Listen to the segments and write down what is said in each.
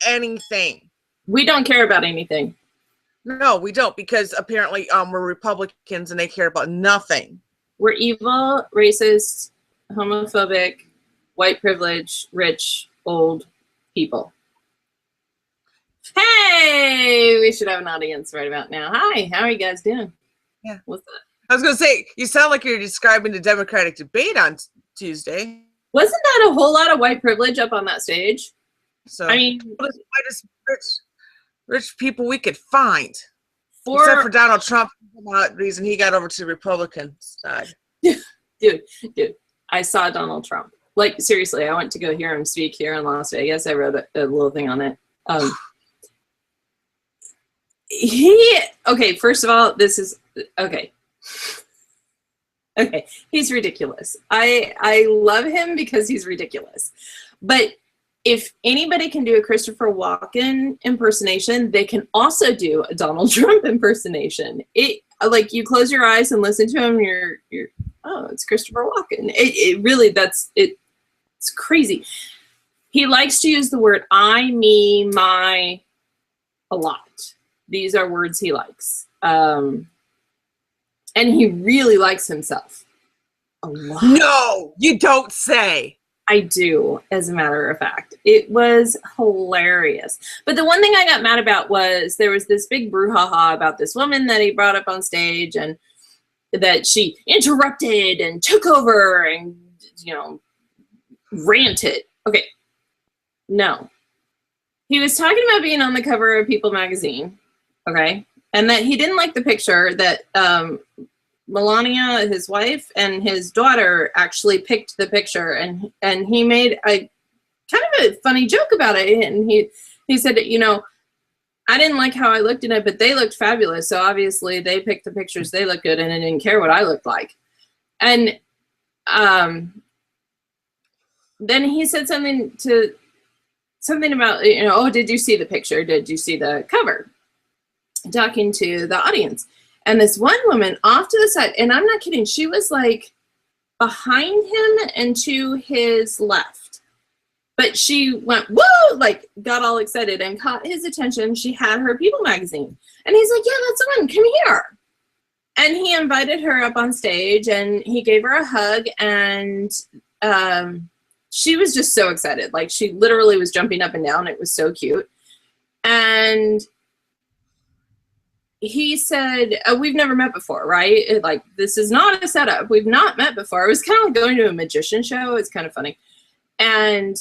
anything. We don't care about anything. No, we don't, because apparently we're Republicans and they care about nothing. We're evil, racist, homophobic, white privilege, rich, old people. Hey, we should have an audience right about now. Hi, how are you guys doing? Yeah. What's up? I was going to say, you sound like you're describing the Democratic debate on Tuesday. Wasn't that a whole lot of white privilege up on that stage? So, I mean, whitest rich people we could find. Except for Donald Trump, for that reason he got over to the Republican side. Dude, I saw Donald Trump. Like, seriously, I went to go hear him speak here in Las Vegas. I wrote a little thing on it. Okay, first of all, this is, okay, he's ridiculous. I love him because he's ridiculous. But if anybody can do a Christopher Walken impersonation, they can also do a Donald Trump impersonation. It, like, you close your eyes and listen to him, you're oh, it's Christopher Walken. It really, it's crazy. He likes to use the word I, me, my a lot. These are words he likes. And he really likes himself a lot. No, you don't say. I do, as a matter of fact. It was hilarious. But the one thing I got mad about was there was this big brouhaha about this woman that he brought up on stage, and that she interrupted and took over and, you know, ranted. Okay, no. He was talking about being on the cover of People magazine, okay? And that he didn't like the picture that Melania, his wife, and his daughter actually picked the picture, and he made a kind of a funny joke about it. And he said, you know, I didn't like how I looked in it, but they looked fabulous. So obviously they picked the pictures, they looked good, and I didn't care what I looked like. And then he said something about, you know, oh, did you see the picture? Did you see the cover? Talking to the audience. And this one woman off to the side, and I'm not kidding, she was like behind him and to his left. But she went, whoa, like got all excited and caught his attention. She had her People magazine. And he's like, yeah, that's the one, come here. And he invited her up on stage and he gave her a hug, and she was just so excited. Like, she literally was jumping up and down. It was so cute. And he said, we've never met before, right? Like, this is not a setup. We've not met before. It was kind of like going to a magician show. It's kind of funny. And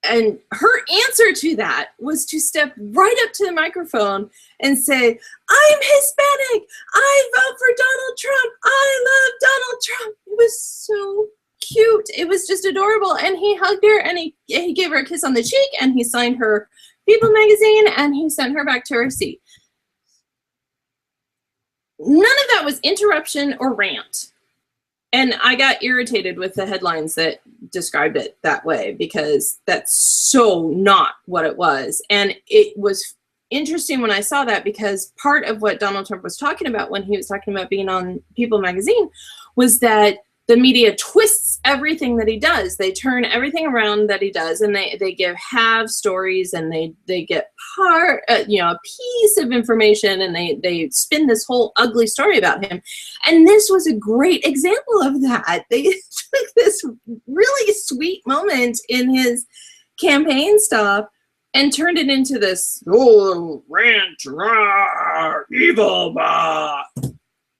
her answer to that was to step right up to the microphone and say, I'm Hispanic. I vote for Donald Trump. I love Donald Trump. It was so cute. It was just adorable. And he hugged her, and he gave her a kiss on the cheek, and he signed her People magazine, and he sent her back to her seat. None of that was interruption or rant. And I got irritated with the headlines that described it that way, because that's so not what it was. And it was interesting when I saw that, because part of what Donald Trump was talking about when he was talking about being on People magazine was that the media twists everything that he does. They turn everything around that he does, and they give half stories, and they get a piece of information, and they spin this whole ugly story about him. And this was a great example of that. They took this really sweet moment in his campaign stop and turned it into this rant, rah, evil, bah.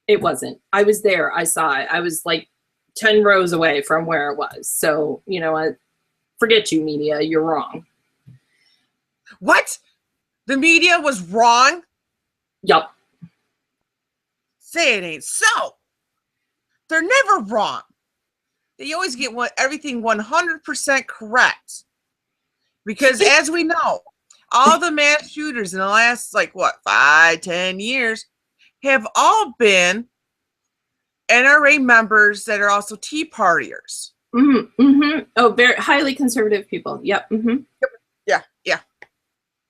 It wasn't. I was there. I saw it. I was like 10 rows away from where it was. So, you know what? Forget you, media. You're wrong. What? The media was wrong? Yup. Say it ain't so. They're never wrong. They always get everything 100% correct. Because as we know, all the mass shooters in the last, 5-10 years have all been NRA members that are also Tea Partiers. Mm-hmm, mm-hmm. Oh, very highly conservative people. Yep. Mm-hmm.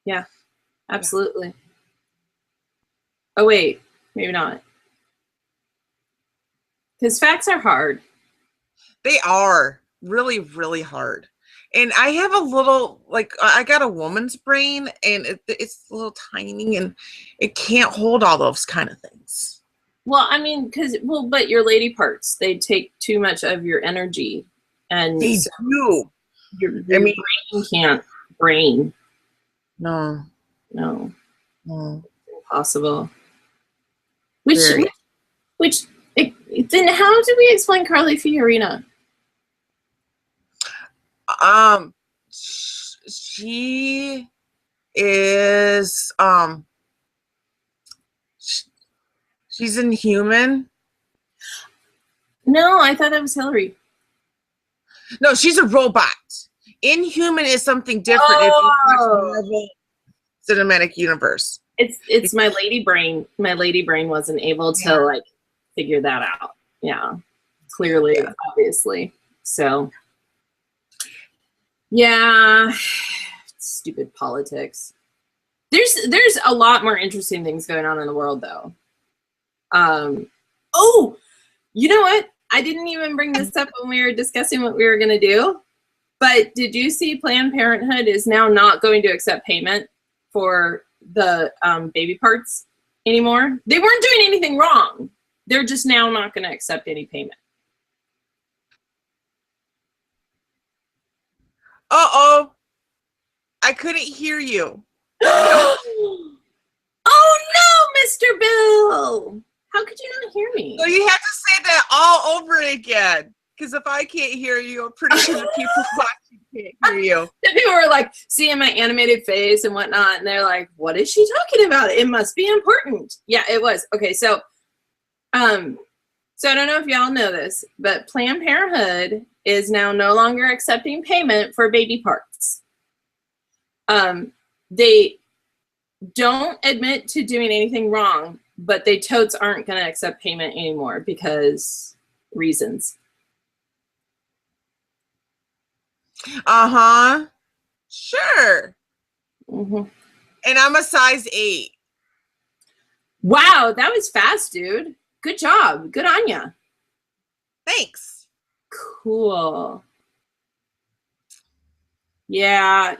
Yeah, absolutely. Oh, wait, maybe not. Because facts are hard. They are really, really hard. And I have a little, like, I got a woman's brain, and it's a little tiny, and it can't hold all those kind of things. Well, I mean, but your lady parts, they take too much of your energy. And They so do. your I mean, brain can't brain. no. No, No. impossible. Very. Then how do we explain Carly Fiorina? She is, she's inhuman. No, I thought that was Hillary. No, she's a robot. Inhuman is something different if you watch Marvel Cinematic Universe. It's my lady brain. My lady brain wasn't able to like figure that out. Yeah. Clearly, obviously. So yeah. Stupid politics. There's a lot more interesting things going on in the world though. Oh, you know what? I didn't even bring this up when we were discussing what we were going to do. But did you see Planned Parenthood is now not going to accept payment for the baby parts anymore? They weren't doing anything wrong. They're just now not going to accept any payment. Uh-oh. I couldn't hear you. Oh no, Mr. Bill! How could you not hear me? So you have to say that all over again. Because if I can't hear you, I'm pretty sure the people watching can't hear you. The people were like seeing my animated face and whatnot, and they're like, "What is she talking about? It must be important." Yeah, it was. Okay, so I don't know if y'all know this, but Planned Parenthood is now no longer accepting payment for baby parts. They don't admit to doing anything wrong, but they totes aren't going to accept payment anymore because reasons. Uh-huh. Sure. Mm-hmm. And I'm a size 8. Wow, that was fast, dude. Good job. Good on ya. Thanks. Cool. Yeah.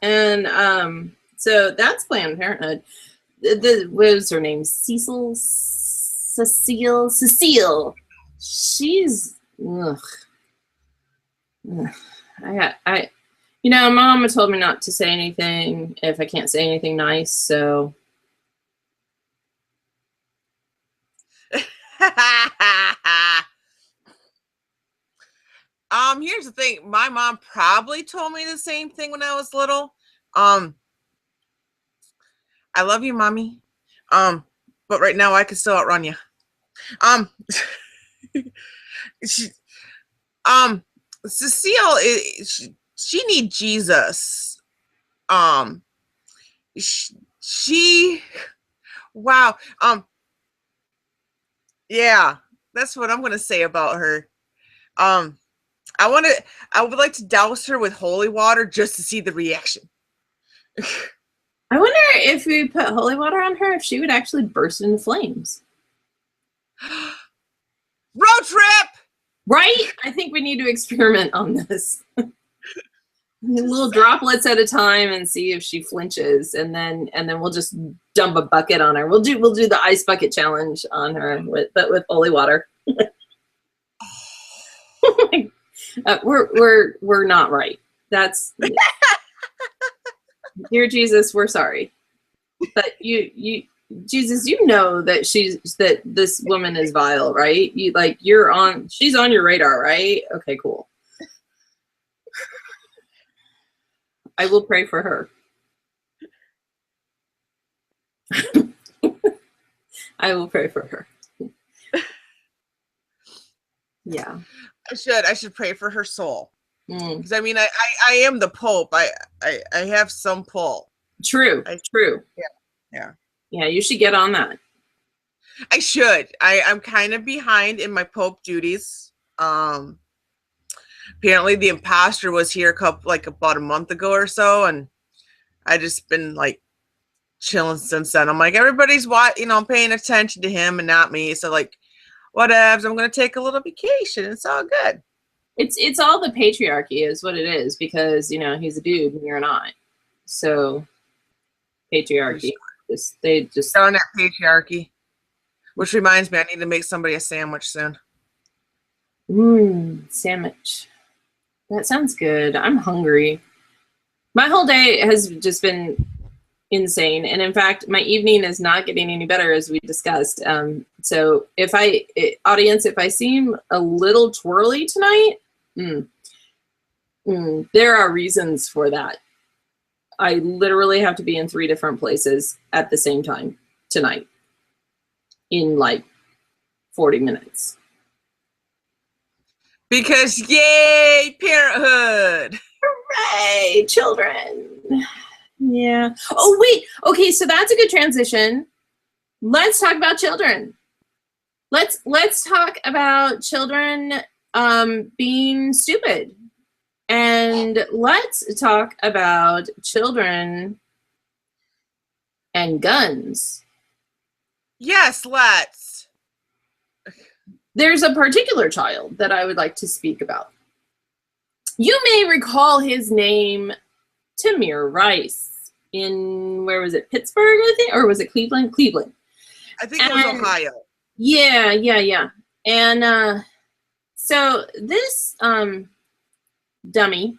And so that's Planned Parenthood. What was her name? Cecile. She's ugh. I my mama told me not to say anything if I can't say anything nice, so Here's the thing. My mom probably told me the same thing when I was little. I love you, mommy. But right now I can still outrun you. Cecile she need Jesus. She wow. Yeah, that's what I'm gonna say about her. I would like to douse her with holy water just to see the reaction. I wonder if we put holy water on her, if she would actually burst into flames. Road trip! Right? I think we need to experiment on this. Little droplets at a time and see if she flinches, and then we'll just dump a bucket on her. We'll do the ice bucket challenge on her with holy water. We're not right. That's dear Jesus, we're sorry, but you Jesus, you know that this woman is vile, right? She's on your radar, right? Okay, cool. I will pray for her. I will pray for her. Yeah. I should pray for her soul. Because I mean, I am the Pope. I have some pull. True. Yeah. You should get on that. I should. I'm kind of behind in my Pope duties. Apparently the imposter was here about a month ago or so, and I just been like chilling since then. I'm like, everybody's paying attention to him and not me. So like, whatevs, I'm gonna take a little vacation. It's all good. It's all the patriarchy is what it is, because, you know, he's a dude and you're not. So patriarchy. They just Darn that patriarchy. Which reminds me, I need to make somebody a sandwich soon. Sandwich. That sounds good. I'm hungry. My whole day has just been insane, and in fact, my evening is not getting any better, as we discussed. So if audience, if I seem a little twirly tonight, there are reasons for that. I literally have to be in 3 different places at the same time tonight in like 40 minutes. Because yay, parenthood. Hooray, children. Yeah. Oh, wait. Okay, so that's a good transition. Let's talk about children. Let's talk about children being stupid. And let's talk about children and guns. Yes, let's. There's a particular child that I would like to speak about. You may recall his name, Tamir Rice, in, where was it, Pittsburgh, I think? Or was it Cleveland? Cleveland. I think it was Ohio. Yeah. And so this dummy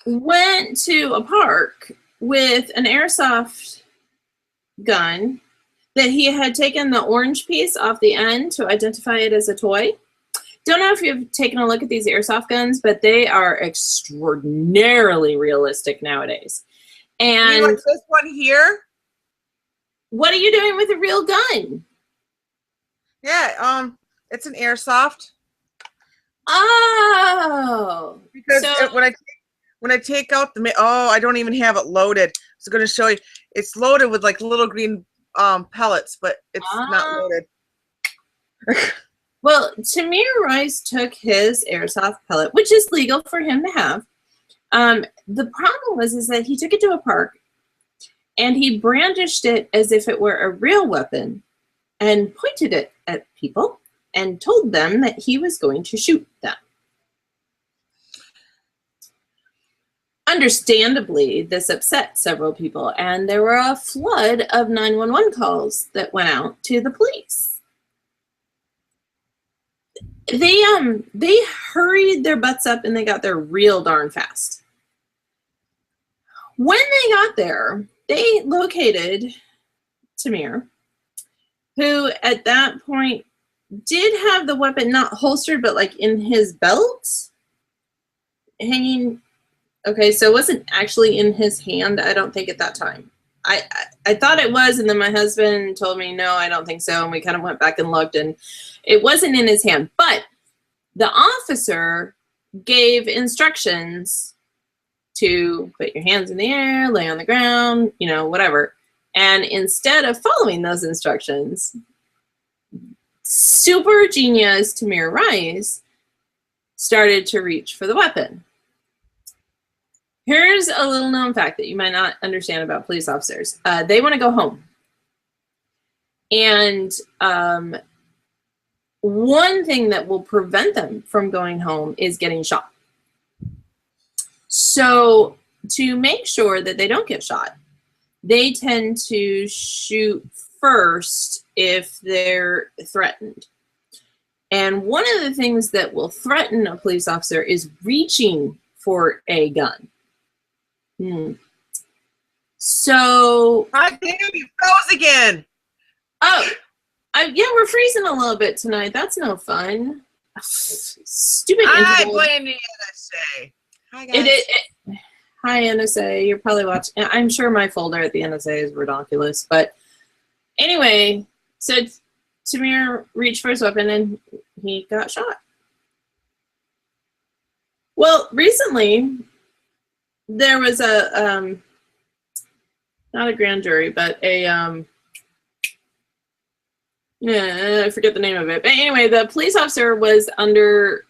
went to a park with an airsoft gun that he had taken the orange piece off the end to identify it as a toy. Don't know if you've taken a look at these airsoft guns, but they are extraordinarily realistic nowadays. And You like this one here? what are you doing with a real gun? Yeah, it's an airsoft. Oh, Because so- when I take out the I don't even have it loaded. I was going to show you. It's loaded with like little green pellets, but it's not loaded. Well, Tamir Rice took his airsoft pellet, which is legal for him to have. The problem was that he took it to a park and he brandished it as if it were a real weapon and pointed it at people and told them that he was going to shoot them. Understandably, this upset several people, and there were a flood of 911 calls that went out to the police. They hurried their butts up and they got there real darn fast. When they got there, they located Tamir, who at that point did have the weapon not holstered, but like in his belt, hanging. Okay, so it wasn't actually in his hand, I don't think, at that time. I thought it was, and then my husband told me, no, I don't think so, and we kind of went back and looked, and it wasn't in his hand. But the officer gave instructions to put your hands in the air, lay on the ground, you know, whatever. And instead of following those instructions, super genius Tamir Rice started to reach for the weapon. Here's a little known fact that you might not understand about police officers. They want to go home. And one thing that will prevent them from going home is getting shot. So to make sure that they don't get shot, they tend to shoot first if they're threatened. And one of the things that will threaten a police officer is reaching for a gun. So, God damn, you froze again. Yeah, we're freezing a little bit tonight. That's no fun. Stupid. I blame the NSA. Hi, guys. Hi, NSA. You're probably watching. I'm sure my folder at the NSA is ridiculous. But anyway, so Tamir reached for his weapon and he got shot. Well, recently, there was a, not a grand jury, but a, I forget the name of it. But anyway, the police officer was under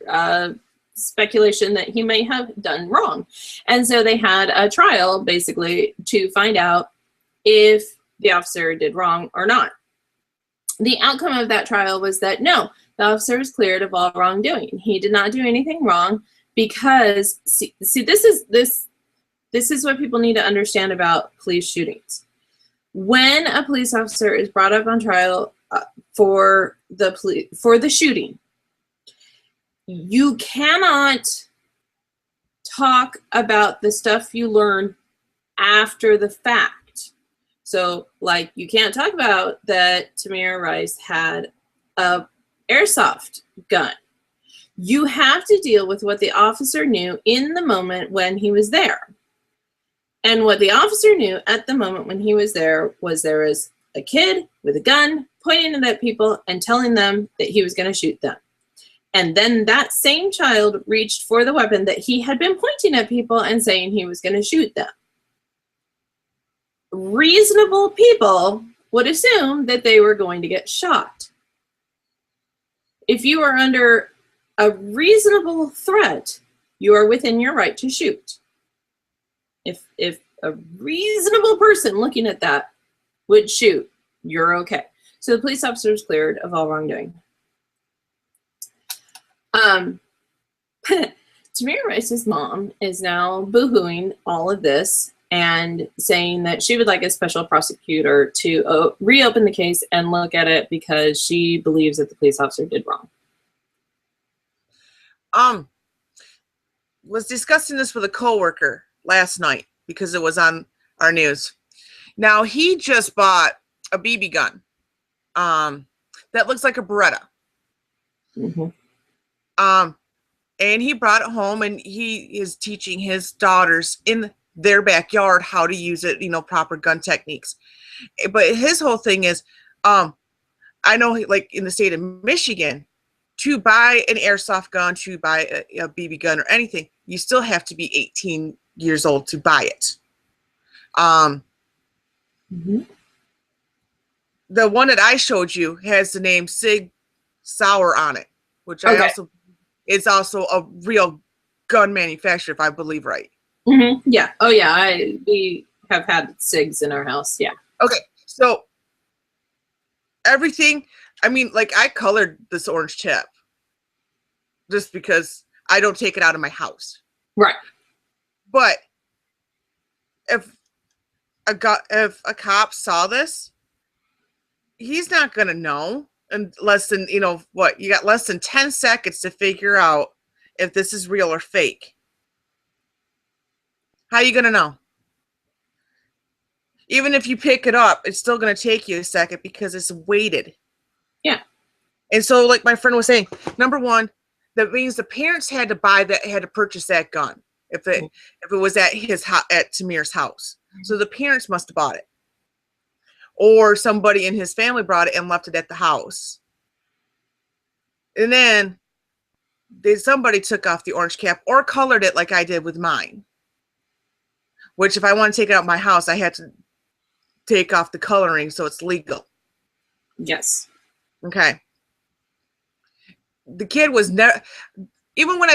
speculation that he may have done wrong. And so they had a trial, basically, to find out if the officer did wrong or not. The outcome of that trial was that, no, The officer was cleared of all wrongdoing. He did not do anything wrong because see this is what people need to understand about police shootings. When a police officer is brought up on trial for the shooting, you cannot talk about the stuff you learned after the fact. So, like, you can't talk about that Tamir Rice had a airsoft gun. You have to deal with what the officer knew in the moment when he was there. And what the officer knew at the moment when he was there was a kid with a gun pointing it at people and telling them that he was going to shoot them. And then that same child reached for the weapon that he had been pointing at people and saying he was going to shoot them. Reasonable people would assume that they were going to get shot. If you are under a reasonable threat, you are within your right to shoot. If a reasonable person looking at that would shoot, you're okay. So the police officer was cleared of all wrongdoing. Tamir Rice's mom is now boo-hooing all of this and saying that she would like a special prosecutor to reopen the case and look at it because she believes that the police officer did wrong. Was discussing this with a coworker last night because it was on our news. Now, he just bought a BB gun that looks like a Beretta. Mm-hmm. And he brought it home, and he is teaching his daughters in their backyard how to use it, proper gun techniques. But his whole thing is, I know, like in the state of Michigan, to buy an airsoft gun, to buy a BB gun or anything, you still have to be 18 years old to buy it. Mm-hmm. The one that I showed you has the name Sig Sauer on it, which is also a real gun manufacturer, if I believe right. Mm-hmm. Yeah. Oh, yeah. We have had SIGs in our house. Yeah. Okay. So everything, I colored this orange tip just because I don't take it out of my house. Right. But if a cop saw this, he's not going to know in less than, you got less than 10 seconds to figure out if this is real or fake. How are you going to know? Even if you pick it up, it's still going to take you a second because it's weighted. Yeah. And so, like my friend was saying, number one, that means the parents had to purchase that gun if it was at Tamir's house. So the parents must have bought it. Or somebody in his family brought it and left it at the house. And then somebody took off the orange cap or colored it like I did with mine. Which, if I want to take it out of my house, I had to take off the coloring so it's legal. Yes. Okay. The kid was never, even when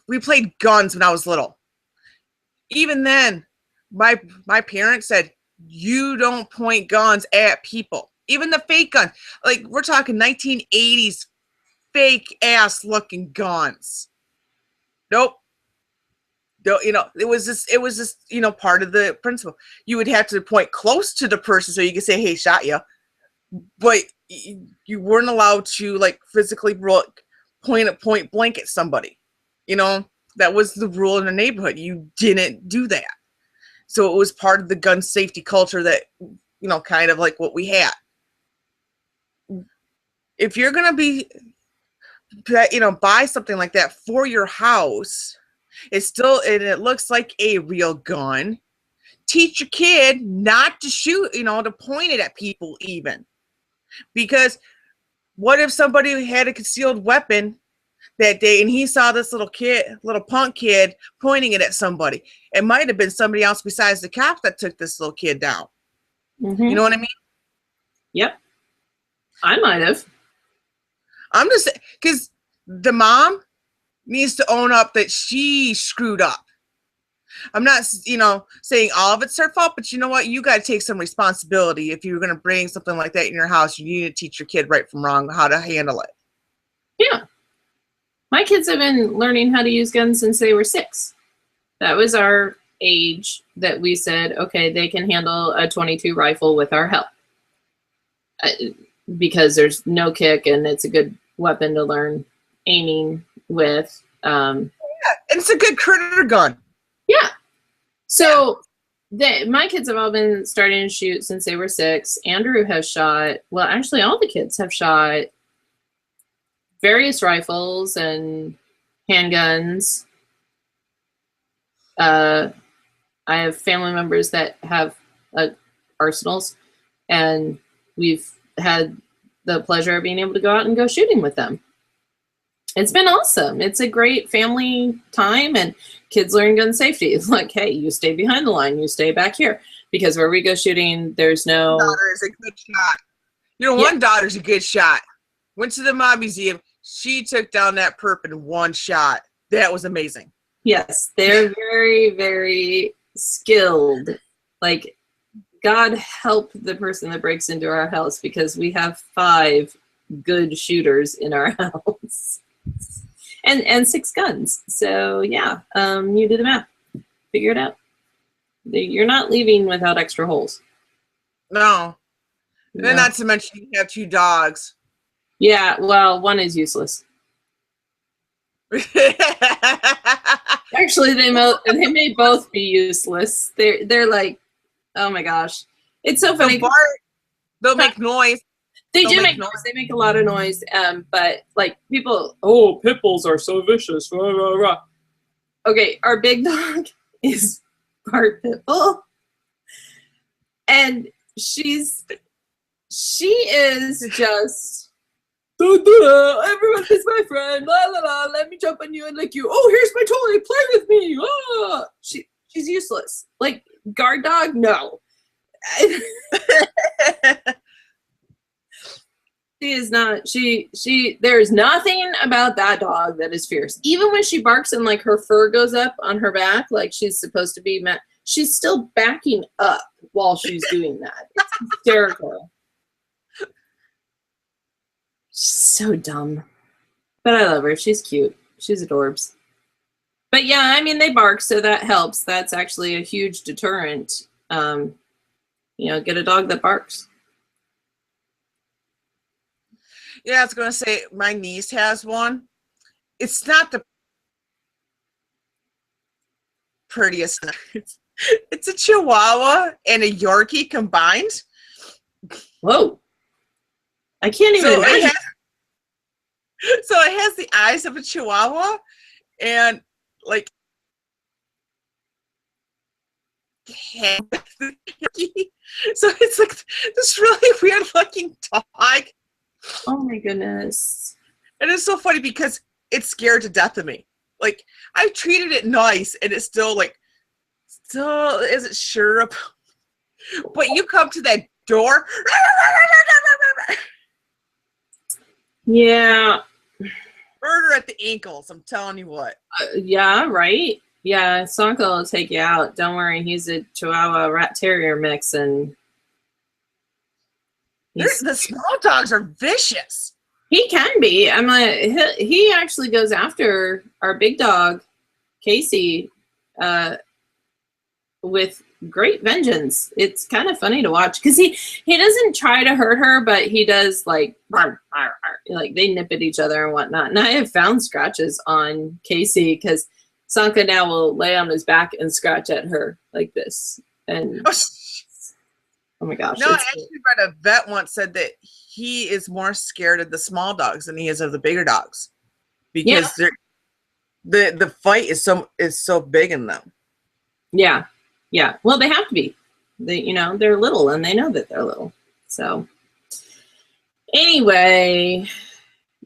we played guns when I was little. Even then, my parents said, you don't point guns at people. Even the fake guns. Like, we're talking 1980s fake ass looking guns. Nope. It was just, part of the principle. You would have to point close to the person so you could say, hey, shot you. But you weren't allowed to, like, physically point at point blank at somebody. That was the rule in the neighborhood. You didn't do that. So it was part of the gun safety culture that, kind of like what we had. If you're going to buy something like that for your house, it looks like a real gun. Teach your kid not to shoot, to point it at people even. Because what if somebody had a concealed weapon that day and he saw this little punk kid pointing it at somebody? It might have been somebody else besides the cops that took this little kid down. Mm-hmm. You know what I mean? Yep. I might have. I'm just because the mom needs to own up that she screwed up. I'm not, saying all of it's her fault, but you know what? You got to take some responsibility. If you're going to bring something like that in your house, you need to teach your kid right from wrong, how to handle it. My kids have been learning how to use guns since they were 6. That was our age that we said, okay, they can handle a .22 rifle with our help. Because there's no kick and it's a good weapon to learn aiming with. Yeah, and it's a good critter gun. Yeah. So my kids have all been starting to shoot since they were 6. Andrew has shot, well, actually all the kids have shot various rifles and handguns. I have family members that have arsenals, and we've had the pleasure of being able to go out and go shooting with them. It's been awesome. It's a great family time, and kids learn gun safety. It's like, hey, you stay behind the line, you stay back here, because where we go shooting, there's no. Daughter is a good shot. You know, one daughter's a good shot. Went to the Mob Museum. She took down that perp in one shot. That was amazing. Yes, they're very, very skilled. Like, God help the person that breaks into our house, because we have 5 good shooters in our house. And 6 guns. So yeah, you do the math. Figure it out. You're not leaving without extra holes. No. And then not to mention you have 2 dogs. Yeah, well, one is useless. Actually, they may both be useless. They're like, oh my gosh, it's so funny. They'll make noise. They do make noise. They make a lot of noise. But like people, oh, pit bulls are so vicious. Rah, rah, rah. Okay, our big dog is part pit bull, and she is just. Everyone is my friend. La la la. Let me jump on you and lick you. Oh, here's my toy. Play with me. Ah. She's useless. Like guard dog, no. She is not. She. There's nothing about that dog that is fierce. Even when she barks and like her fur goes up on her back, like she's supposed to be. She's still backing up while she's doing that. It's hysterical. She's so dumb. But I love her. She's cute. She's adorbs. But yeah, I mean, they bark, so that helps. That's actually a huge deterrent. You know, get a dog that barks. Yeah, I was going to say, my niece has one. It's not the prettiest. It's a Chihuahua and a Yorkie combined. Whoa. I can't even imagine. So it has the eyes of a Chihuahua and like so it's like this really weird looking dog. Oh my goodness. And it's so funny because it's scared to death of me. Like I've treated it nice and it's still isn't sure about, but you come to that door. Yeah. Murder at the ankles, I'm telling you what. Yeah, right? Yeah, Sanko will take you out. Don't worry, he's a Chihuahua Rat Terrier mix, and the small dogs are vicious. He can be. I'm like, he actually goes after our big dog, Casey, with great vengeance. It's kind of funny to watch because he doesn't try to hurt her, but he does like they nip at each other and whatnot. And I have found scratches on Casey because Sanka now will lay on his back and scratch at her like this. And oh my gosh. No, I actually read a vet once said that he is more scared of the small dogs than he is of the bigger dogs because the fight is so big in them. Yeah. Yeah. Well, they have to be. They're little and they know that they're little. So anyway,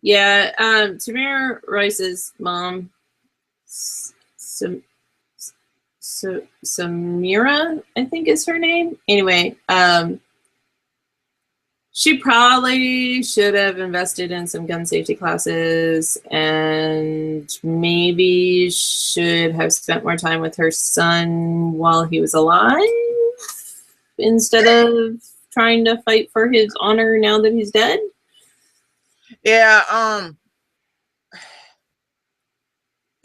yeah, Tamir Rice's mom, Samira, I think is her name. Anyway, she probably should have invested in some gun safety classes and maybe should have spent more time with her son while he was alive instead of trying to fight for his honor now that he's dead. Yeah,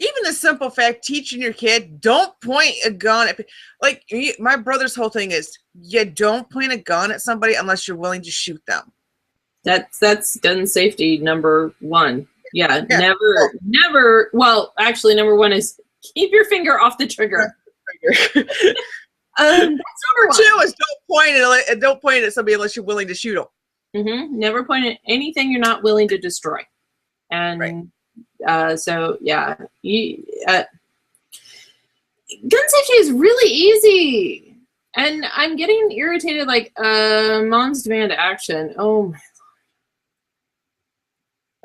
even the simple fact, teaching your kid, don't point a gun at, like my brother's whole thing is, you don't point a gun at somebody unless you're willing to shoot them. That's gun safety number one. Yeah, Yeah. never. Well, actually, number one is keep your finger off the trigger. That's number one. Two is don't point it at somebody unless you're willing to shoot them. Never point at anything you're not willing to destroy. And so yeah, gun safety is really easy. And I'm getting irritated. Like moms demand action. Oh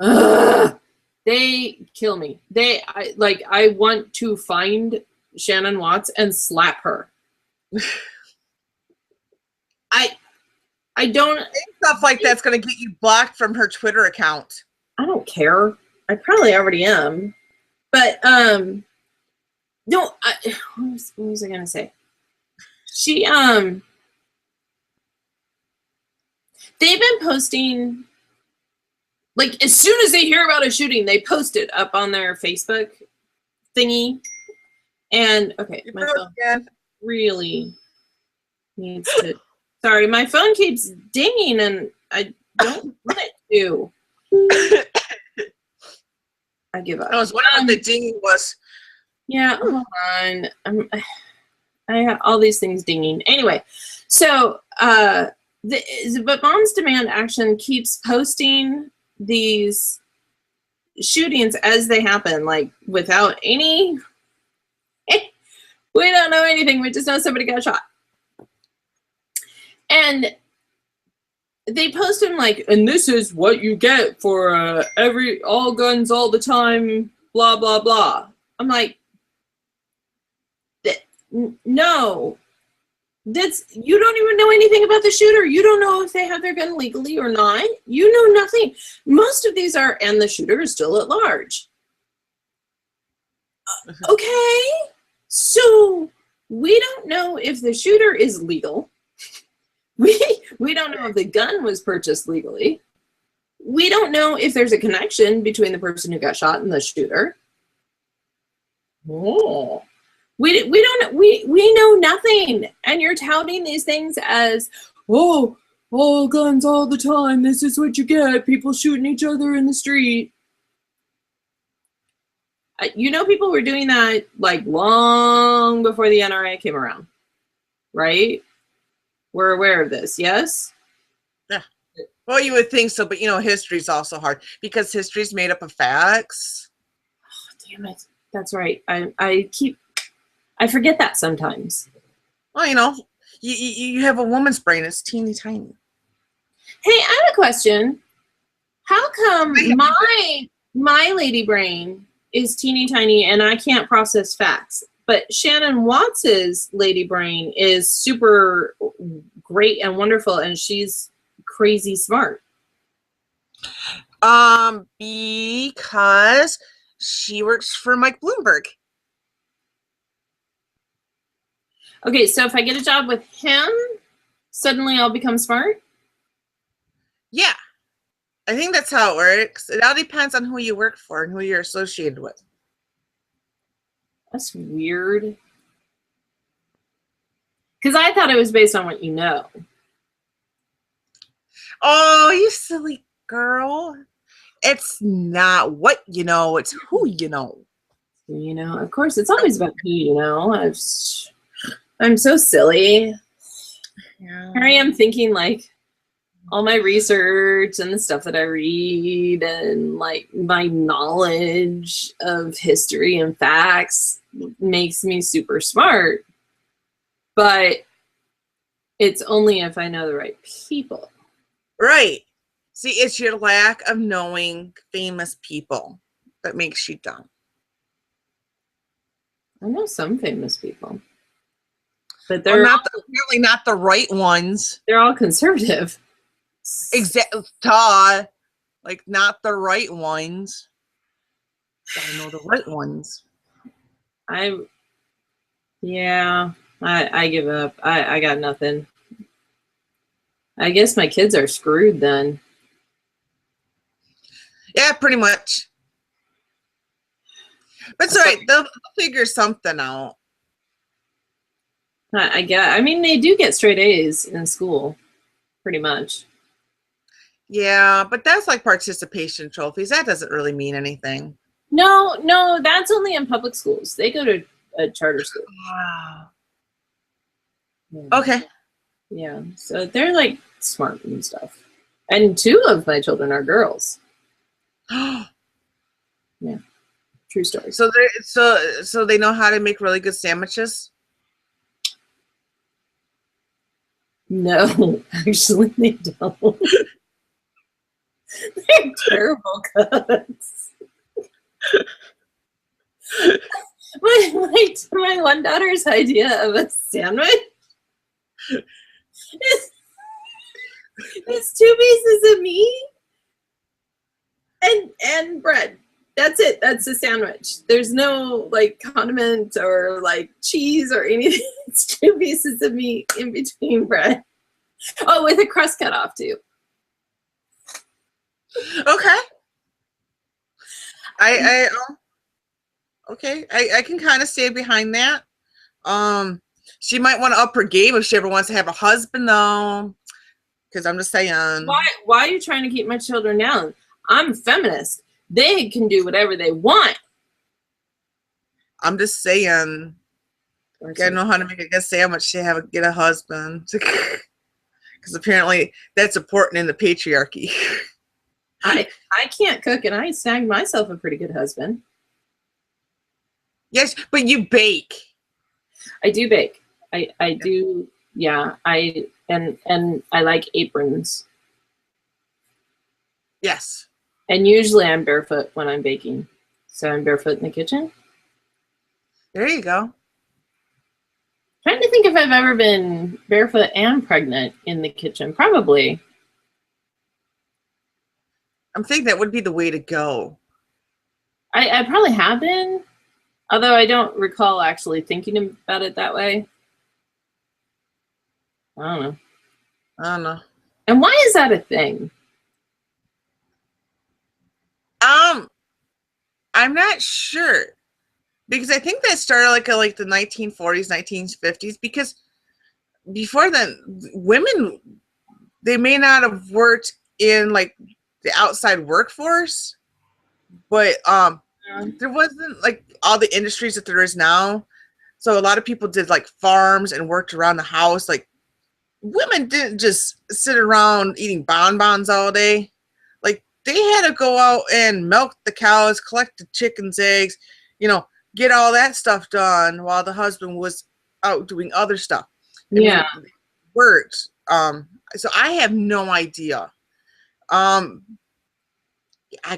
my Lord. They kill me. I want to find Shannon Watts and slap her. I don't. Stuff like that's going to get you blocked from her Twitter account. I don't care. I probably already am. But no. What was I gonna say? They've been posting. Like, as soon as they hear about a shooting, they post it up on their Facebook thingy. And, okay, my phone really needs to... Sorry, my phone keeps dinging, and I don't want it to. I give up. I was wondering what the dinging was. Yeah, hold on. I have all these things dinging. Anyway, so, but Moms Demand Action keeps posting these shootings as they happen, like without any we don't know anything, we just know somebody got shot. And they post them like, and this is what you get for all guns all the time, blah blah blah. I'm like, no, you don't even know anything about the shooter. You don't know if they have their gun legally or not. You know nothing. Most of these are, and the shooter is still at large. Okay, so we don't know if the shooter is legal. We don't know if the gun was purchased legally. We don't know if there's a connection between the person who got shot and the shooter. Oh. We know nothing, and you're touting these things as, oh, all guns all the time. This is what you get. People shooting each other in the street. You know, people were doing that like long before the NRA came around, right? We're aware of this, yes? Yeah. Well, you would think so, but you know, history's also hard because history's made up of facts. Oh, damn it. That's right. I forget that sometimes. Well, you know, you have a woman's brain. It's teeny tiny. Hey, I have a question. How come my lady brain is teeny tiny and I can't process facts, but Shannon Watts's lady brain is super great and wonderful, and she's crazy smart? Because she works for Mike Bloomberg. Okay, so if I get a job with him, suddenly I'll become smart? Yeah. I think that's how it works. It all depends on who you work for and who you're associated with. That's weird. Because I thought it was based on what you know. Oh, you silly girl. It's not what you know, it's who you know. You know, of course, it's always about who you know. I'm so silly. Yeah. Here I am thinking like all my research and the stuff that I read and like my knowledge of history and facts makes me super smart. But it's only if I know the right people. Right. See, it's your lack of knowing famous people that makes you dumb. I know some famous people. But they're really not the right ones. They're all conservative. Exactly. Like not the right ones. Gotta know the right ones. I give up. I got nothing. I guess my kids are screwed then. Yeah, pretty much. That's all right. They'll figure something out. I get. I mean, they do get straight A's in school, pretty much. Yeah, but that's like participation trophies. That doesn't really mean anything. No, that's only in public schools. They go to a charter school. Wow. Yeah. Okay. Yeah, so they're like smart and stuff. And 2 of my children are girls. Yeah, true story. So they know how to make really good sandwiches. No, actually, they don't. They're terrible cooks. My one daughter's idea of a sandwich is 2 pieces of meat and bread. That's it. That's a sandwich. There's no like condiment or like cheese or anything. It's 2 pieces of meat in between bread. Oh, with a crust cut off too. Okay. Okay. I can kind of stay behind that. She might want to up her game if she ever wants to have a husband, though. Because I'm just saying. Why are you trying to keep my children down? I'm a feminist. They can do whatever they want. I'm just saying. You gotta know how to make a good sandwich to get a husband. Because apparently that's important in the patriarchy. I can't cook, and I snagged myself a pretty good husband. Yes, but you bake. I do bake. I do. Yeah. And I like aprons. Yes. And usually I'm barefoot when I'm baking. So I'm barefoot in the kitchen. There you go. Trying to think if I've ever been barefoot and pregnant in the kitchen. Probably. I'm thinking that would be the way to go. I probably have been, although I don't recall actually thinking about it that way. I don't know. And why is that a thing? I'm not sure. Because I think that started like the 1940s, 1950s. Because before then, women, they may not have worked in like the outside workforce, but there wasn't like all the industries that there is now. So a lot of people did like farms and worked around the house. Like women didn't just sit around eating bonbons all day. Like they had to go out and milk the cows, collect the chickens' eggs, get all that stuff done while the husband was out doing other stuff. Yeah. Worked. So I have no idea. I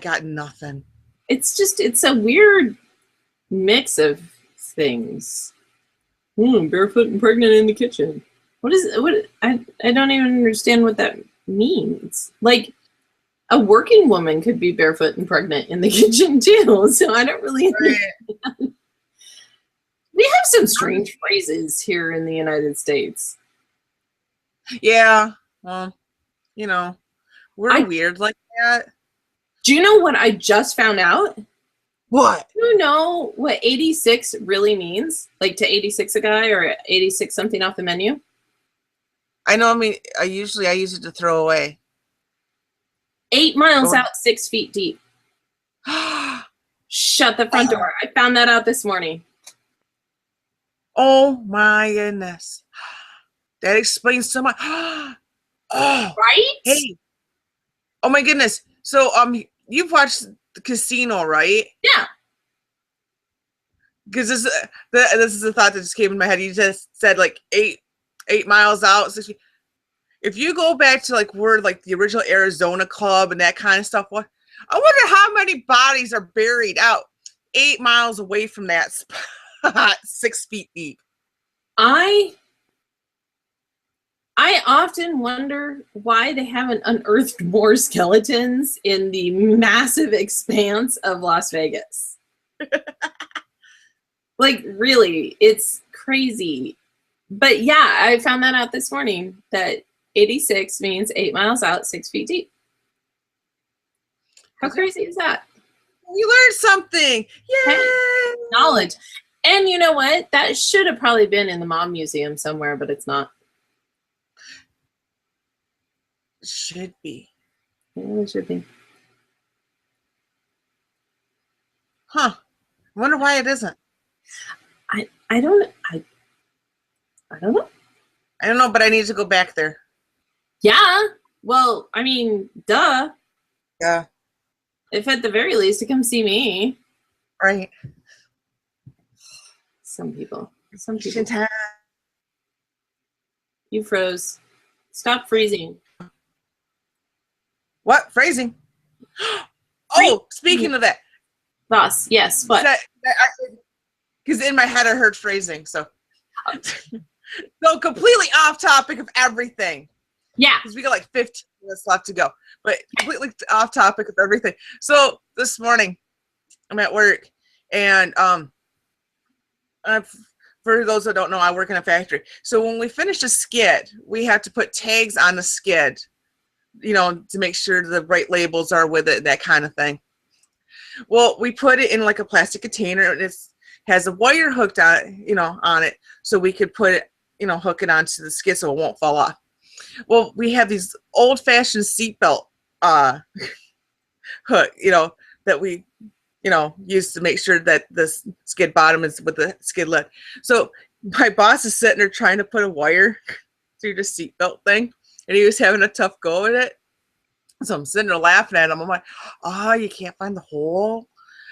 got nothing. It's a weird mix of things. Barefoot and pregnant in the kitchen. I don't even understand what that means. Like a working woman could be barefoot and pregnant in the kitchen too. So I don't really understand. We have some strange phrases here in the United States. Yeah. Well, we're weird like that. Do you know what I just found out? What? Do you know what 86 really means? Like to 86 a guy or 86 something off the menu? I know. I mean, I use it to throw away. 8 miles out, 6 feet deep. Shut the front door. I found that out this morning. Oh my goodness. That explains so much. Right? Hey. Oh my goodness. So you've watched the Casino, right? Yeah. Because this is a thought that just came in my head. You just said like 8 miles out. 6 feet. If you go back to like where like the original Arizona Club and that kind of stuff, I wonder how many bodies are buried out 8 miles away from that spot, 6 feet deep. I often wonder why they haven't unearthed more skeletons in the massive expanse of Las Vegas. Like, really, it's crazy. But yeah, I found that out this morning, that 86 means 8 miles out, 6 feet deep. How crazy is that? We learned something. Yay! Knowledge. And you know what? That should have probably been in the Mom Museum somewhere, but it's not. Should be. Yeah, it should be. Huh. I wonder why it isn't. I don't know. I don't know. I don't know, but I need to go back there. Yeah. Well, I mean, duh. Yeah. If at the very least to come see me. Right. Some people. Some people. Shintai. You froze. Stop freezing. What? Phrasing? Oh, speaking of that. Boss, yes. What? Because in my head I heard phrasing, so. So completely off topic of everything. Yeah. Because we got like 15 minutes left to go. But completely off topic of everything. So this morning, I'm at work, and for those that don't know, I work in a factory. So when we finish a skid, we have to put tags on the skid, you know, to make sure the right labels are with it, that kind of thing. Well, we put it in like a plastic container, and it has a wire hooked on, you know, on it, so we could put it, you know, hook it onto the skid so it won't fall off. Well, we have these old-fashioned seatbelt hook, you know, that we, you know, use to make sure that the skid bottom is with the skid lid. So my boss is sitting there trying to put a wire through the seatbelt thing, and he was having a tough go at it. So I'm sitting there laughing at him. I'm like, oh, you can't find the hole?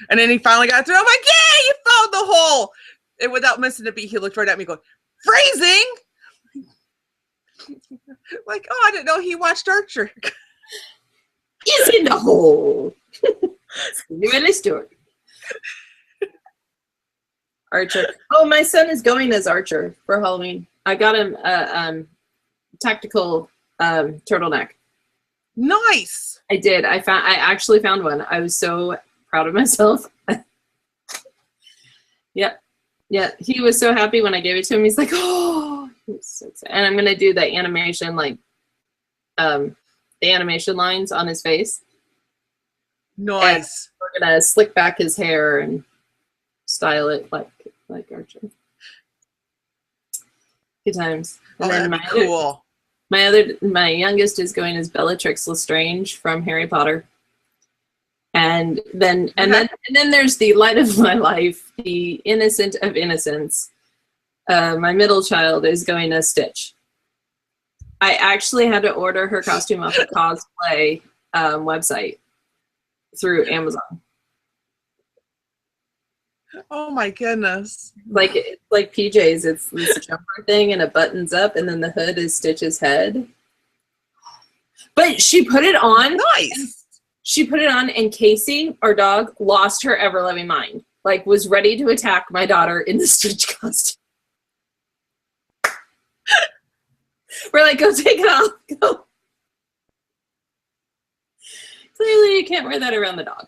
And then he finally got through. I'm like, yeah, you found the hole. And without missing a beat, he looked right at me going, phrasing? Like, oh, I didn't know he watched Archer. He's in the hole. New in the story. Archer. Oh, my son is going as Archer for Halloween. I got him a tactical turtleneck. Nice. I did. I actually found one. I was so proud of myself. Yep. Yeah. He was so happy when I gave it to him. He's like, oh, he was so excited. And I'm gonna do the animation, like the animation lines on his face. Nice. And we're gonna slick back his hair and style it like Archer. Good times. And then that'd be cool. My youngest is going as Bellatrix Lestrange from Harry Potter. And then there's the light of my life, the innocent of innocence. My middle child is going as Stitch. I actually had to order her costume off a cosplay website through Amazon. Oh my goodness. Like PJs, it's this jumper thing and it buttons up, and then the hood is Stitch's head. But she put it on. Nice. She put it on, and Casey, our dog, lost her ever-loving mind. Like, was ready to attack my daughter in the Stitch costume. We're like, go take it off. Go. Clearly, you can't wear that around the dog.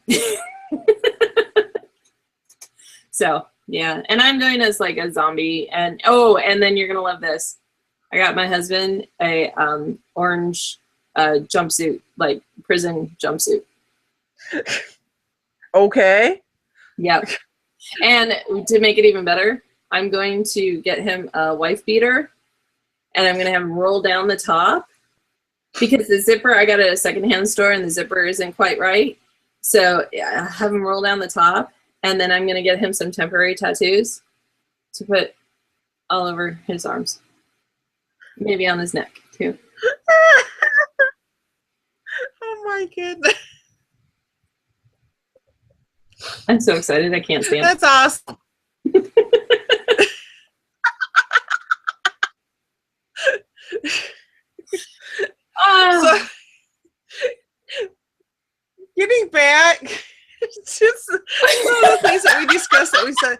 So, yeah. And I'm going as, like, a zombie. And, oh, and then you're going to love this. I got my husband a orange jumpsuit, like prison jumpsuit. Okay. Yep. And to make it even better, I'm going to get him a wife beater, and I'm going to have him roll down the top, because the zipper, I got it at a secondhand store, and the zipper isn't quite right. So yeah, have him roll down the top, and then I'm going to get him some temporary tattoos to put all over his arms. Maybe on his neck, too. Oh my goodness. I'm so excited. I can't stand it. That's awesome. So, getting back to some of the things that we discussed, that we said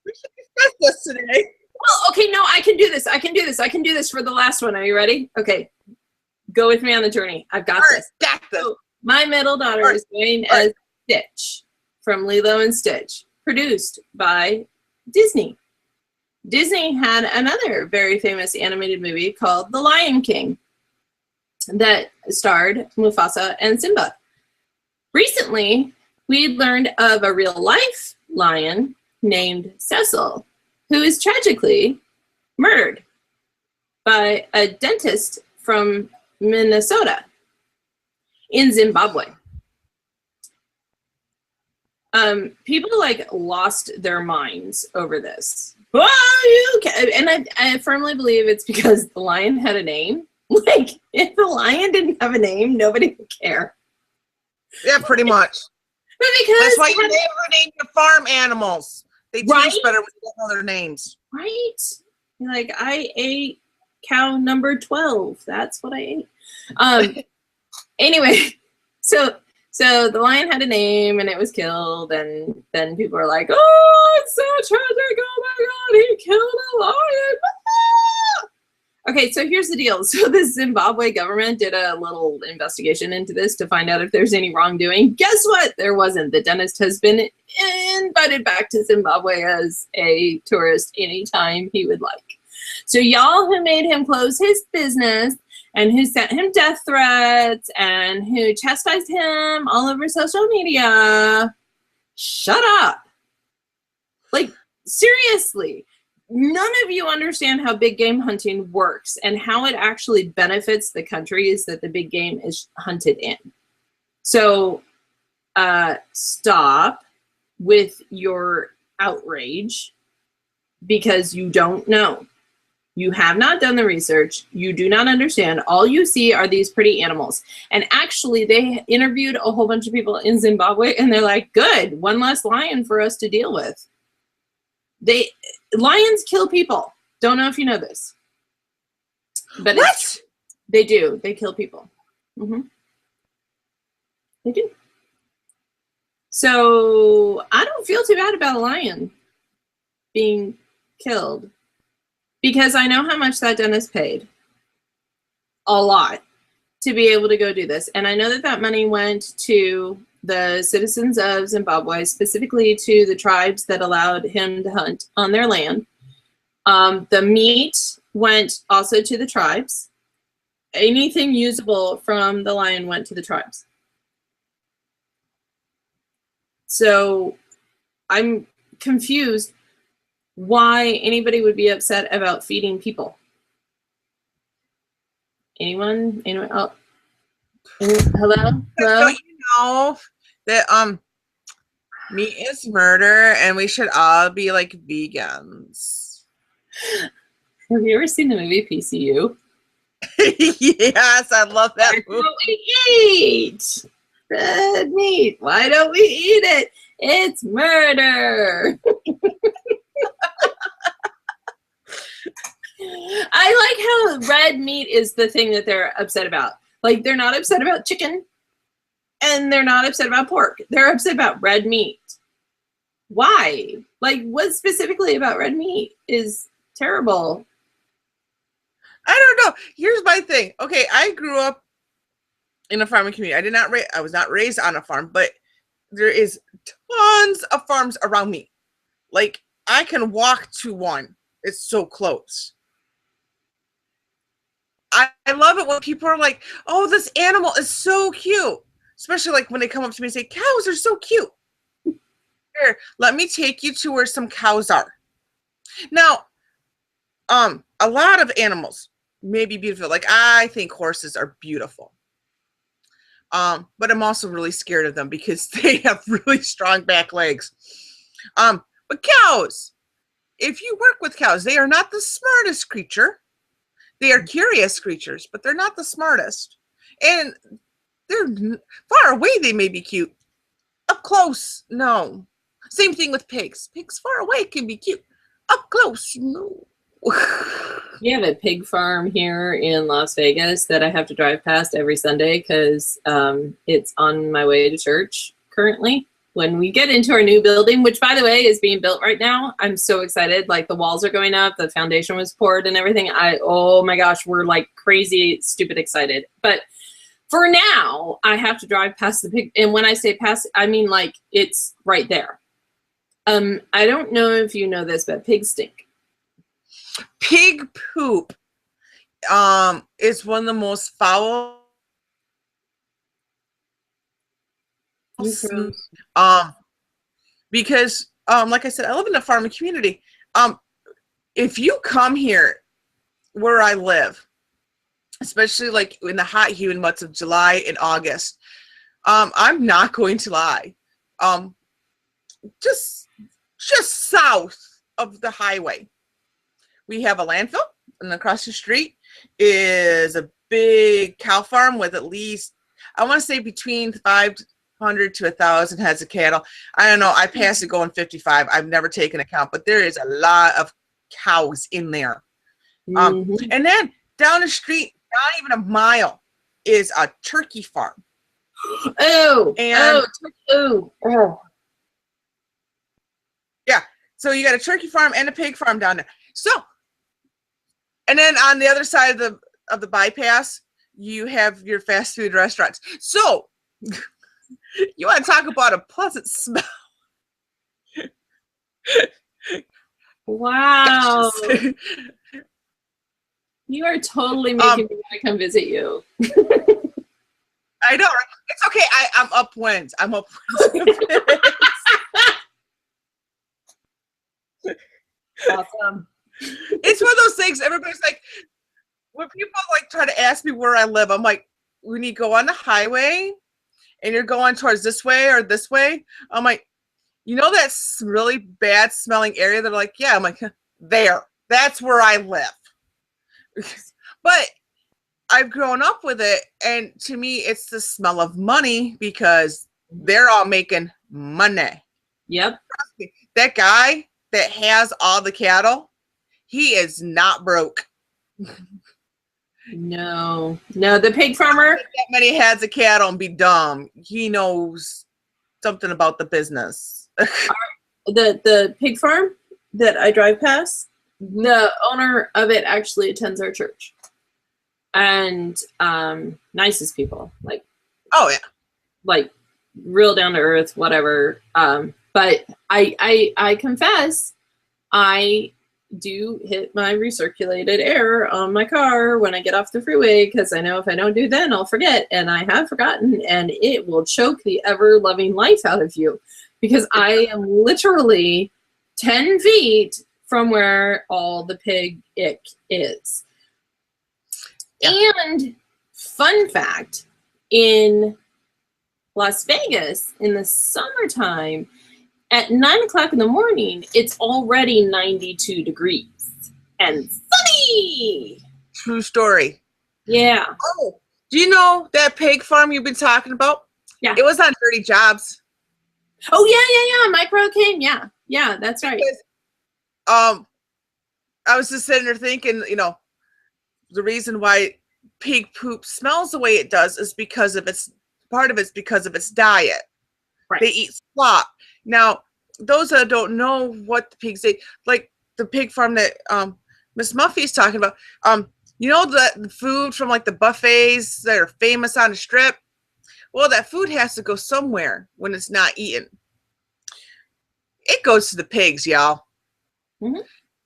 we should discuss this today. Well, okay, no, I can do this. I can do this. I can do this for the last one. Are you ready? Okay. Go with me on the journey. I've got this. Got this. So, my middle daughter is going as Stitch from Lilo and Stitch, produced by Disney. Disney had another very famous animated movie called The Lion King that starred Mufasa and Simba. Recently, we learned of a real life lion named Cecil, who is tragically murdered by a dentist from Minnesota in Zimbabwe. People like lost their minds over this. Oh, you can, and I firmly believe it's because the lion had a name. Like, if the lion didn't have a name, nobody would care. Yeah, pretty much. But because that's why you never name your farm animals. They taste right? better when you don't know their names. Right? Like, I ate cow number 12. That's what I ate. Anyway, so the lion had a name and it was killed, and then people were like, oh, it's so tragic. Oh my God, he killed a lion. Ah! Okay, so here's the deal. So the Zimbabwe government did a little investigation into this to find out if there's any wrongdoing. Guess what? There wasn't. The dentist has been invited back to Zimbabwe as a tourist anytime he would like. So y'all who made him close his business and who sent him death threats and who chastised him all over social media, shut up. Like, seriously. None of you understand how big game hunting works and how it actually benefits the countries that the big game is hunted in. So stop with your outrage because you don't know. You have not done the research. You do not understand. All you see are these pretty animals. And actually, they interviewed a whole bunch of people in Zimbabwe, and they're like, good, one less lion for us to deal with. Lions kill people. Don't know if you know this. But what? They do. They kill people. Mm-hmm. They do. So I don't feel too bad about a lion being killed because I know how much that dentist paid. A lot to be able to go do this. And I know that that money went to the citizens of Zimbabwe, specifically to the tribes that allowed him to hunt on their land. The meat went also to the tribes. Anything usable from the lion went to the tribes. So I'm confused why anybody would be upset about feeding people. Anyone? Oh. Hello? Don't you know that meat is murder and we should all be like vegans? Have you ever seen the movie PCU? Yes, I love that movie. Why don't we eat red meat? Why don't we eat it? It's murder. I like how red meat is the thing that they're upset about. Like, they're not upset about chicken and they're not upset about pork. They're upset about red meat. Why? Like, what specifically about red meat is terrible? I don't know. Here's my thing. Okay, I grew up in a farming community. I was not raised on a farm, but there is tons of farms around me. Like, I can walk to one. It's so close. I love it when people are like, oh, this animal is so cute. Especially like when they come up to me and say, cows are so cute. Here, let me take you to where some cows are. Now, a lot of animals may be beautiful. Like, I think horses are beautiful. But I'm also really scared of them because they have really strong back legs. But cows, if you work with cows, they are not the smartest creature. They are curious creatures, but they're not the smartest. And they're far away, they may be cute. Up close, no. Same thing with pigs. Pigs far away can be cute. Up close, no. We have a pig farm here in Las Vegas that I have to drive past every Sunday because it's on my way to church currently. When we get into our new building, which, by the way, is being built right now, I'm so excited. Like, the walls are going up, the foundation was poured and everything. Oh my gosh, we're like crazy, stupid excited. But for now, I have to drive past the pig. And when I say past, I mean like it's right there. I don't know if you know this, but pigs stink. Pig poop is one of the most foul Because like I said, I live in a farming community. If you come here where I live, especially like in the hot humid months of July and August, I'm not going to lie. Just south of the highway, we have a landfill, and across the street is a big cow farm with at least, I want to say, between 500 to 1,000 heads of cattle. I don't know. I pass it going 55. I've never taken account, but there is a lot of cows in there. And then down the street, not even a mile, is a turkey farm. Yeah. So you got a turkey farm and a pig farm down there. So, and then on the other side of the bypass, you have your fast food restaurants. So, you want to talk about a pleasant smell? Wow. You are totally making me want to come visit you. I know, right? It's okay. I'm upwind. I'm upwind. Awesome. It's one of those things. Everybody's like, when people like try to ask me where I live, I'm like, when you go on the highway and you're going towards this way or this way, I'm like, you know, that's really bad smelling area. They're like, yeah. I'm like, there. That's where I live. But I've grown up with it, and to me, it's the smell of money because they're all making money. Yep. That guy that has all the cattle, he is not broke. No, the pig farmer. That many heads of cattle and be dumb. He knows something about the business. The pig farm that I drive past, the owner of it actually attends our church, and nicest people, like, oh yeah, like real down to earth, whatever. But I confess, I do hit my recirculated air on my car when I get off the freeway, because I know if I don't do then I'll forget, and I have forgotten, and it will choke the ever-loving life out of you, because I am literally 10 feet from where all the pig ick is. Yeah. And fun fact, in Las Vegas in the summertime, at 9 o'clock in the morning, it's already 92 degrees and sunny. True story. Yeah. Oh, do you know that pig farm you've been talking about? Yeah. It was on Dirty Jobs. Oh, yeah. Micro came. Yeah, that's right. Because, I was just sitting there thinking, you know, the reason why pig poop smells the way it does is because of its diet. Right. They eat slop. Now, those that don't know what the pigs eat, like the pig farm that Miss Muffy's talking about, you know, the food from like the buffets that are famous on the strip? Well, that food has to go somewhere when it's not eaten. It goes to the pigs, y'all. Mm-hmm.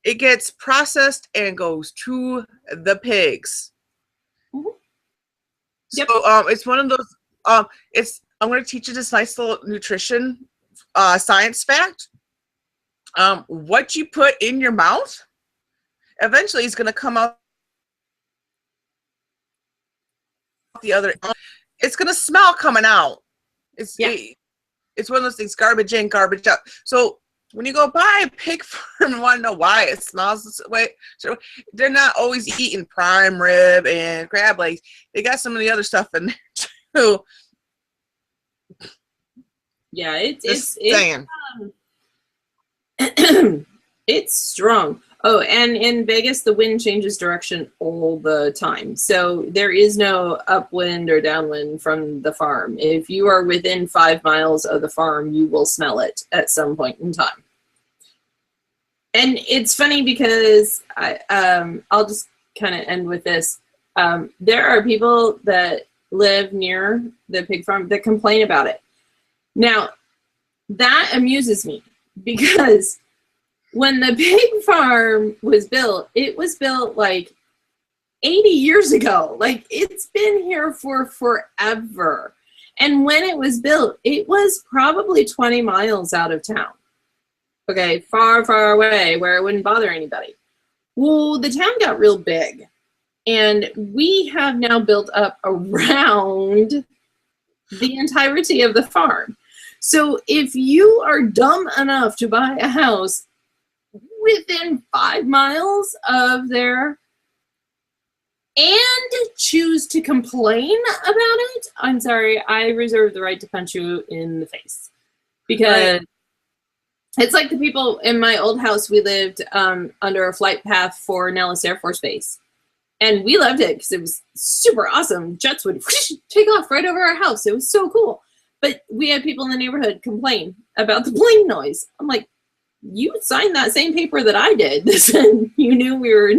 It gets processed and goes to the pigs. Mm-hmm. Yep. So it's one of those, I'm going to teach you this nice little nutrition science fact. What you put in your mouth eventually is going to come out the other. It's going to smell coming out. It's one of those things, garbage in, garbage out. So when you go buy a pig farm and want to know why it smells this way, so they're not always eating prime rib and crab legs. They got some of the other stuff in there too. Yeah, it's it's strong. Oh, and in Vegas, the wind changes direction all the time. So there is no upwind or downwind from the farm. If you are within 5 miles of the farm, you will smell it at some point in time. And it's funny because I'll just kind of end with this. There are people that live near the pig farm that complain about it. Now, that amuses me because when the pig farm was built, it was built like 80 years ago. Like, it's been here for forever. And when it was built, it was probably 20 miles out of town. Okay, far, far away where it wouldn't bother anybody. Well, the town got real big, and we have now built up around the entirety of the farm. So if you are dumb enough to buy a house within 5 miles of there and choose to complain about it, I'm sorry, I reserve the right to punch you in the face. Because it's like the people in my old house, we lived under a flight path for Nellis Air Force Base. And we loved it because it was super awesome. Jets would take off right over our house. It was so cool. But we had people in the neighborhood complain about the plane noise. I'm like, you signed that same paper that I did. And you knew we were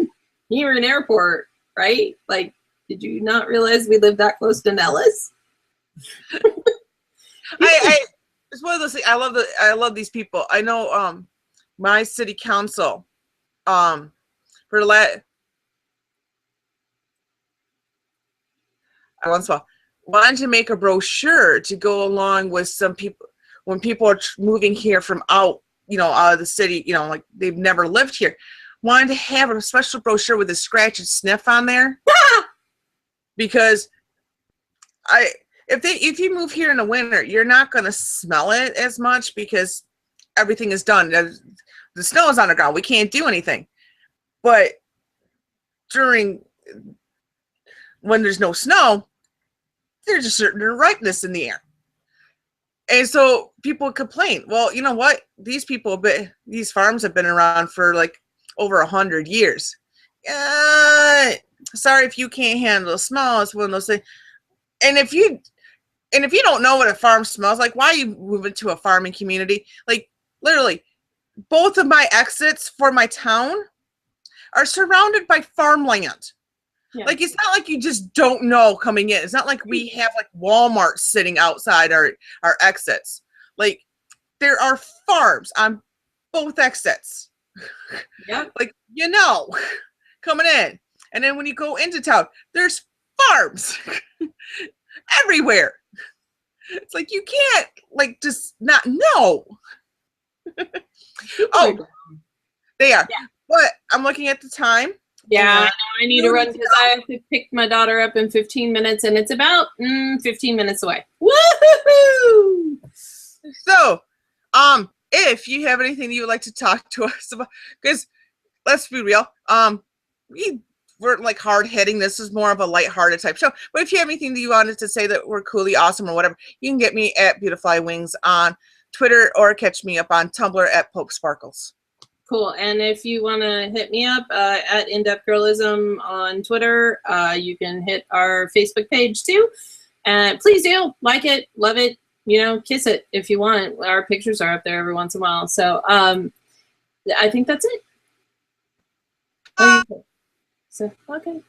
near an airport, right? Like, did you not realize we lived that close to Nellis? It's one of those things. I love these people. I know my city council for once wanted to make a brochure to go along with some people when people are moving here from out of the city, like they've never lived here. Wanted to have a special brochure with a scratch and sniff on there. Because if you move here in the winter, you're not going to smell it as much because everything is done. The snow is on the ground. We can't do anything. But when there's no snow, there's a certain ripeness in the air. And so people complain. Well, you know what? These farms have been around for like over 100 years. Sorry if you can't handle the smell. It's one of those things. And if you don't know what a farm smells like, why are you moving to a farming community? Like, literally, both of my exits for my town are surrounded by farmland. Yeah. Like, it's not like you just don't know coming in. It's not like we have like Walmart sitting outside our exits. Like, there are farms on both exits. Yeah. Like, coming in. And then when you go into town, there's farms everywhere. It's like you can't like just not know. Oh, they are. Yeah. But I'm looking at the time. Yeah, I need to run because I have to pick my daughter up in 15 minutes, and it's about 15 minutes away. Woohoo! So, if you have anything you would like to talk to us about, because let's be real, we weren't like hard hitting. This is more of a lighthearted type show. But if you have anything that you wanted to say that we're coolly awesome or whatever, you can get me at Beautifly Wings on Twitter or catch me up on Tumblr at Pope Sparkles. Cool. And if you want to hit me up at In-Depth Girlism on Twitter, you can hit our Facebook page too. And please do like it, love it, kiss it if you want. Our pictures are up there every once in a while. So I think that's it. So, okay.